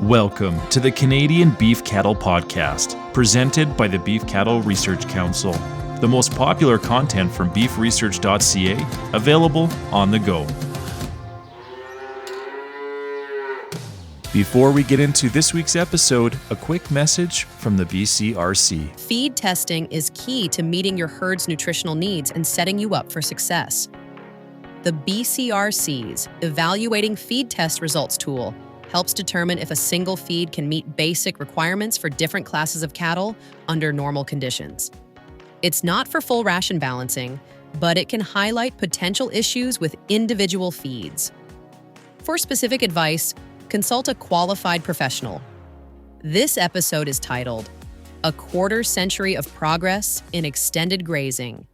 Welcome to the Canadian Beef Cattle Podcast, presented by the Beef Cattle Research Council. The most popular content from beefresearch.ca, available on the go. Before we get into this week's episode, a quick message from the BCRC. Feed testing is key to meeting your herd's nutritional needs and setting you up for success. The BCRC's Evaluating Feed Test Results tool helps determine if a single feed can meet basic requirements for different classes of cattle under normal conditions. It's not for full ration balancing, but it can highlight potential issues with individual feeds. For specific advice, consult a qualified professional. This episode is titled, A Quarter Century of Progress in Extended Grazing.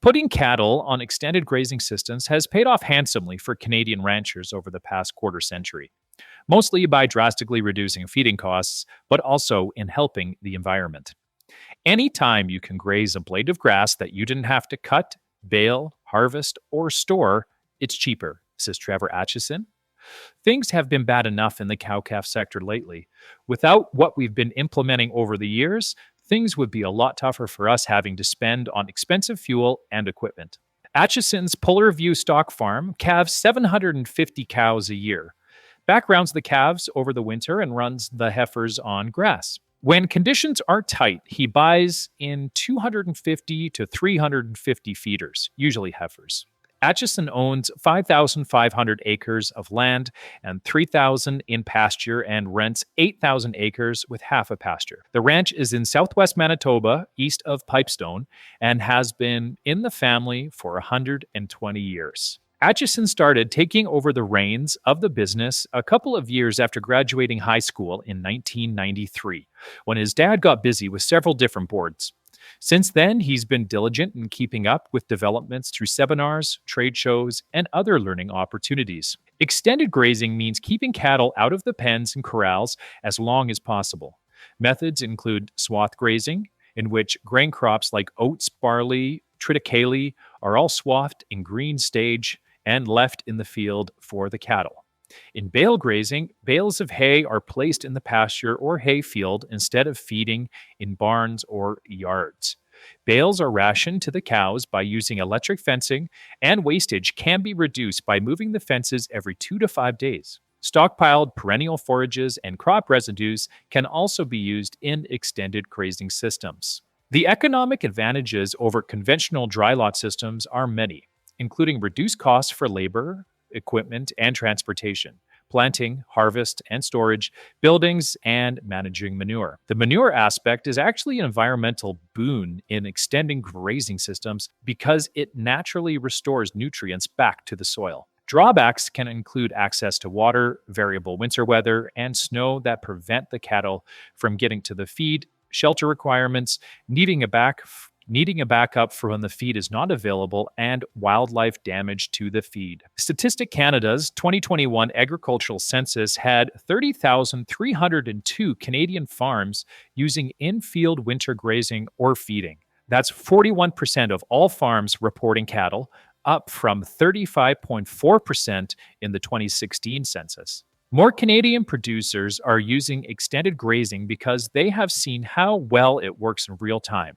Putting cattle on extended grazing systems has paid off handsomely for Canadian ranchers over the past quarter century, mostly by drastically reducing feeding costs, but also in helping the environment. Anytime you can graze a blade of grass that you didn't have to cut, bale, harvest, or store, it's cheaper, says Trevor Atchison. Things have been bad enough in the cow-calf sector lately. Without what we've been implementing over the years, things would be a lot tougher for us having to spend on expensive fuel and equipment. Atchison's Polar View stock farm calves 750 cows a year, backgrounds the calves over the winter and runs the heifers on grass. When conditions are tight, he buys in 250 to 350 feeders, usually heifers. Atchison owns 5,500 acres of land and 3,000 in pasture and rents 8,000 acres with half a pasture. The ranch is in southwest Manitoba, east of Pipestone, and has been in the family for 120 years. Atchison started taking over the reins of the business a couple of years after graduating high school in 1993, when his dad got busy with several different boards. Since then, he's been diligent in keeping up with developments through seminars, trade shows, and other learning opportunities. Extended grazing means keeping cattle out of the pens and corrals as long as possible. Methods include swath grazing, in which grain crops like oats, barley, triticale are all swathed in green stage and left in the field for the cattle. In bale grazing, bales of hay are placed in the pasture or hay field instead of feeding in barns or yards. Bales are rationed to the cows by using electric fencing, and wastage can be reduced by moving the fences every 2 to 5 days. Stockpiled perennial forages and crop residues can also be used in extended grazing systems. The economic advantages over conventional dry lot systems are many, including reduced costs for labor, equipment, and transportation, planting, harvest, and storage, buildings, and managing manure. The manure aspect is actually an environmental boon in extending grazing systems because it naturally restores nutrients back to the soil. Drawbacks can include access to water, variable winter weather, and snow that prevent the cattle from getting to the feed, shelter requirements, needing a backup for when the feed is not available, and wildlife damage to the feed. Statistic Canada's 2021 agricultural census had 30,302 Canadian farms using in-field winter grazing or feeding. That's 41% of all farms reporting cattle, up from 35.4% in the 2016 census. More Canadian producers are using extended grazing because they have seen how well it works in real time,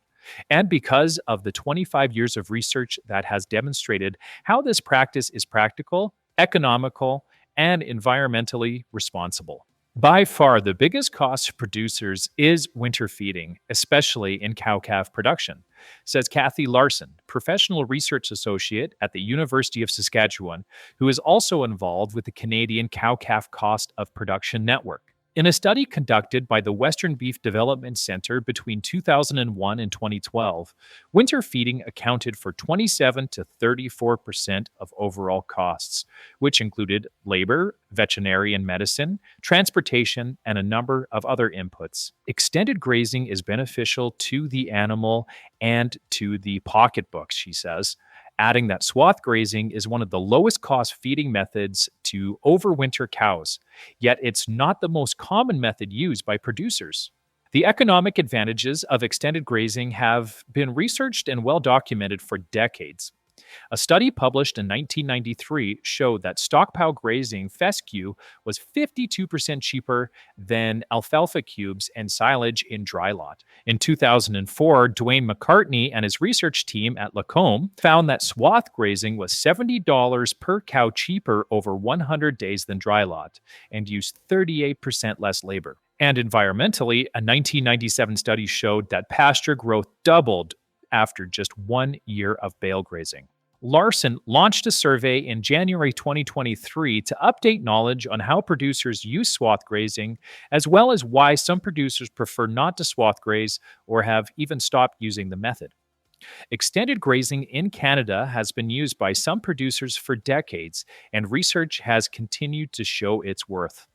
and because of the 25 years of research that has demonstrated how this practice is practical, economical, and environmentally responsible. By far, the biggest cost to producers is winter feeding, especially in cow-calf production, says Kathy Larson, professional research associate at the University of Saskatchewan, who is also involved with the Canadian Cow-Calf Cost of Production Network. In a study conducted by the Western Beef Development Center between 2001 and 2012, winter feeding accounted for 27 to 34% of overall costs, which included labor, veterinarian medicine, transportation, and a number of other inputs. Extended grazing is beneficial to the animal and to the pocketbook, she says, adding that swath grazing is one of the lowest cost feeding methods to overwinter cows, yet it's not the most common method used by producers. The economic advantages of extended grazing have been researched and well documented for decades. A study published in 1993 showed that stockpile grazing fescue was 52% cheaper than alfalfa cubes and silage in dry lot. In 2004, Dwayne McCartney and his research team at Lacombe found that swath grazing was $70 per cow cheaper over 100 days than dry lot and used 38% less labor. And environmentally, a 1997 study showed that pasture growth doubled after just 1 year of bale grazing. Larson launched a survey in January 2023 to update knowledge on how producers use swath grazing, as well as why some producers prefer not to swath graze or have even stopped using the method. Extended grazing in Canada has been used by some producers for decades, and research has continued to show its worth.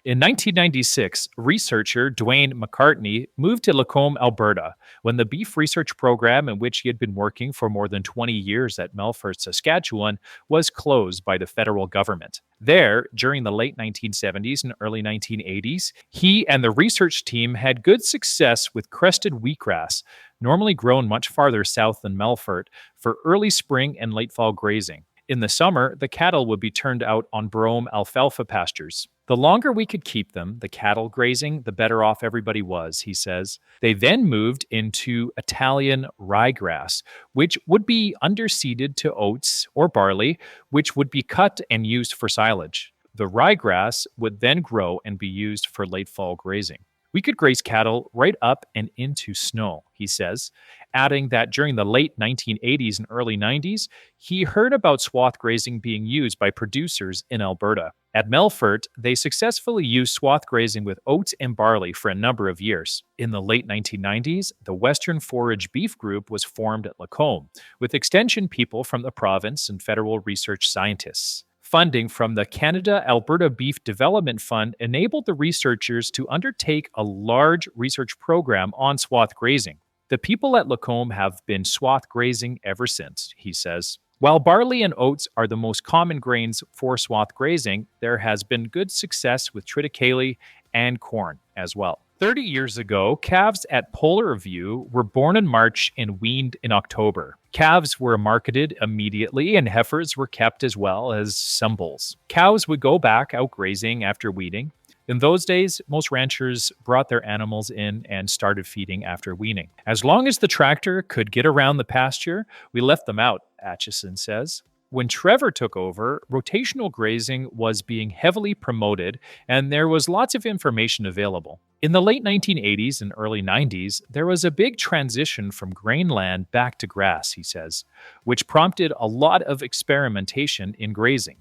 In 1996, researcher Dwayne McCartney moved to Lacombe, Alberta, when the beef research program in which he had been working for more than 20 years at Melfort, Saskatchewan, was closed by the federal government. There, during the late 1970s and early 1980s, he and the research team had good success with crested wheatgrass, normally grown much farther south than Melfort, for early spring and late fall grazing. In the summer, the cattle would be turned out on brome alfalfa pastures. The longer we could keep them, the cattle grazing, the better off everybody was, he says. They then moved into Italian ryegrass, which would be underseeded to oats or barley, which would be cut and used for silage. The ryegrass would then grow and be used for late fall grazing. We could graze cattle right up and into snow, he says, adding that during the late 1980s and early 90s, he heard about swath grazing being used by producers in Alberta. At Melfort, they successfully used swath grazing with oats and barley for a number of years. In the late 1990s, the Western Forage Beef Group was formed at Lacombe, with extension people from the province and federal research scientists. Funding from the Canada-Alberta Beef Development Fund enabled the researchers to undertake a large research program on swath grazing. The people at Lacombe have been swath grazing ever since, he says. While barley and oats are the most common grains for swath grazing, there has been good success with triticale and corn as well. 30 years ago, calves at Polar View were born in March and weaned in October. Calves were marketed immediately, and heifers were kept as well as some bulls. Cows would go back out grazing after weaning. In those days, most ranchers brought their animals in and started feeding after weaning. As long as the tractor could get around the pasture, we left them out, Atchison says. When Trevor took over, rotational grazing was being heavily promoted, and there was lots of information available. In the late 1980s and early 90s, there was a big transition from grain land back to grass, he says, which prompted a lot of experimentation in grazing.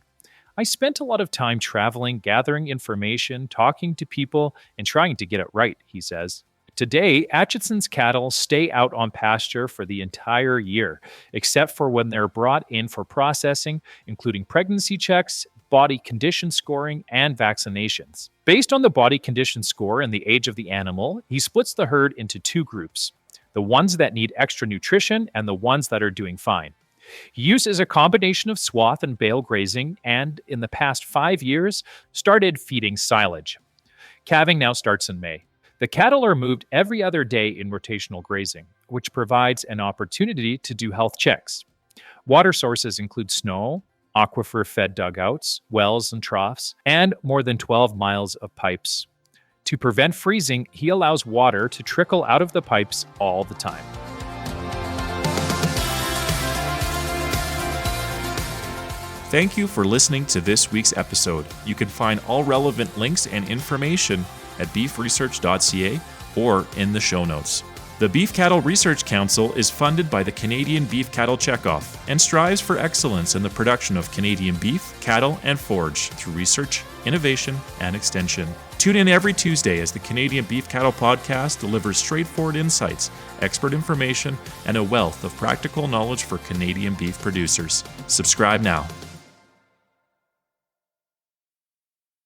I spent a lot of time traveling, gathering information, talking to people, and trying to get it right, he says. Today, Atchison's cattle stay out on pasture for the entire year, except for when they're brought in for processing, including pregnancy checks, body condition scoring, and vaccinations. Based on the body condition score and the age of the animal, he splits the herd into two groups, the ones that need extra nutrition and the ones that are doing fine. He uses a combination of swath and bale grazing, and in the past 5 years, started feeding silage. Calving now starts in May. The cattle are moved every other day in rotational grazing, which provides an opportunity to do health checks. Water sources include snow, aquifer-fed dugouts, wells and troughs, and more than 12 miles of pipes. To prevent freezing, he allows water to trickle out of the pipes all the time. Thank you for listening to this week's episode. You can find all relevant links and information at beefresearch.ca or in the show notes. The Beef Cattle Research Council is funded by the Canadian Beef Cattle Checkoff and strives for excellence in the production of Canadian beef, cattle, and forage through research, innovation, and extension. Tune in every Tuesday as the Canadian Beef Cattle Podcast delivers straightforward insights, expert information, and a wealth of practical knowledge for Canadian beef producers. Subscribe now.